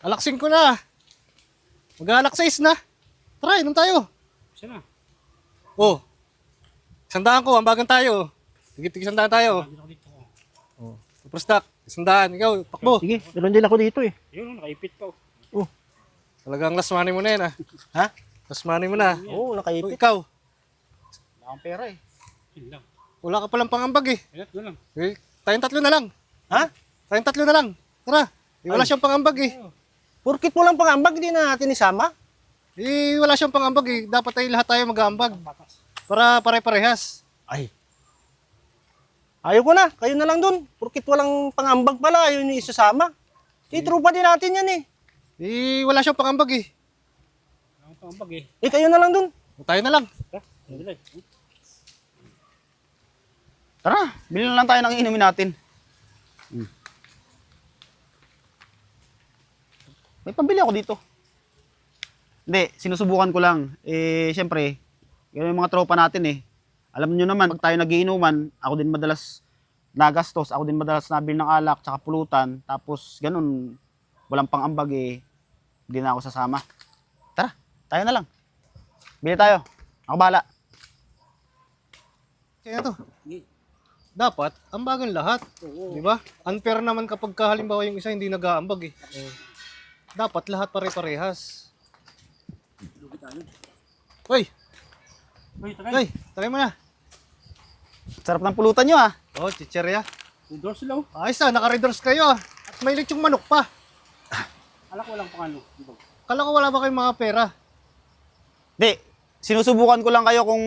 Alaksing ko na. Mag-aalak 6 na. Tara, inom tayo. Siya na. Oh. Sandaan ko, ambagan tayo. Tigit-tigit sandaan tayo. Ako dito. Oh. Super stock. Sandaan, ikaw, takbo. Sige, meron din ako dito eh. Yun, nakaipit pa. Talagang last money mo na yan, ha? Ha? Last money mo na. Oo, Oh, nakaipit. ikaw, Wala akong pera eh. Yun lang. wala ka palang pangambag eh. Yun lang. Tayong 3 na lang. Ha? Tayong 3 na lang. Tara. Wala siyang pangambag eh. Porkit mo lang pangambag, hindi na natin isama. Wala siyang pangambag eh. Dapat tayo lahat tayo mag-aambag. Para pare-parehas. Ay. Ayaw ko na, kayo na lang dun. Porkit walang pangambag pala, ayaw nyo isasama. Trupa din natin yan eh. Wala siyang pangambag eh. Ang pangambag eh. Kayo na lang dun. Tayo na lang. Hindi lang. Tara, bilhin na lang tayo ng inumin natin. May pambili ako dito. Hindi, sinusubukan ko lang. Siyempre, yun yung mga tropa natin eh. Alam nyo naman, pag tayo nagiinuman, ako din madalas nagastos, ako din madalas nabili ng alak, tsaka pulutan, tapos ganun, walang pang-ambag eh, hindi na ako sasama. Tara, tayo na lang. Bili tayo. Ako bahala. Kaya to. Dapat, ambagan lahat. Di ba? Unfair naman kapag halimbawa yung isa hindi nag-aambag eh. Dapat lahat pare-parehas. Hoy! Uy, tagay. Hoy! Tagay mo na. Sarap ng pulutan nyo ah. Oh, chicherya. Doors lang. Ayos na, naka-readers kayo ah. At may lechong manok pa. Alak ko lang pangano. Kala ko wala ba kayong mga pera? Hindi, sinusubukan ko lang kayo kung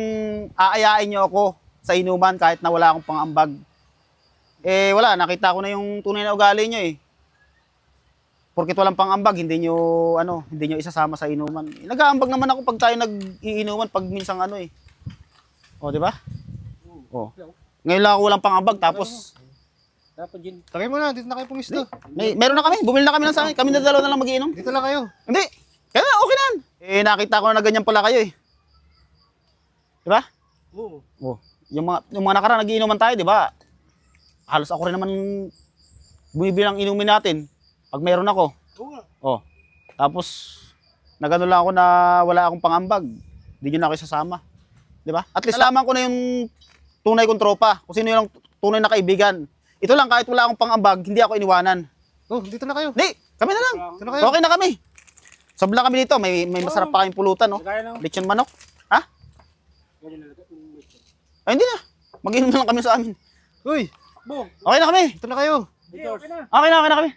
aayain nyo ako sa inuman kahit na wala akong pang-ambag. Wala, nakita ko na yung tunay na ugali nyo eh. Porkit walang pang-ambag, hindi nyo isasama sa inuman. Nag-aambag naman ako pag tayo nag-iinuman pag minsang ano eh. O, di ba? O. Ngayon lang ako walang pang-ambag, tapos Dapat yun. Tagay mo na, dito na kayo pumisto. meron na kami, bumili na kami ng sa amin. Kami na dalawa na lang mag-iinom. Dito lang kayo. Hindi, kaya okay na. Nakita ko na ganyan pala kayo eh. Di ba? Oo. Oh, yung mga nakaraan nagiinuman tayo, di ba? Halos ako rin naman bumibili ng inumin natin pag meron ako. Oo nga. Oh. Tapos nagano lang ako na wala akong pangambag. Hindi niyo na ako sasama. Di ba? At least nalaman ko na yung tunay kong tropa. Kung sino yung tunay na kaibigan. Ito lang, kahit wala akong pangambag, hindi ako iniwanan. Oh, dito na kayo. Hindi, kami na lang. Dito na kayo. Okay na kami. Sabla kami dito. May masarap pa kaming pulutan, no? Kaya lang. Lechon manok. Ha? Ganyan na lang. Ay, hindi na. Mag-inom na lang kami sa amin. Uy, Bo. Okay na kami. dito na kayo. Doors. Okay na kami.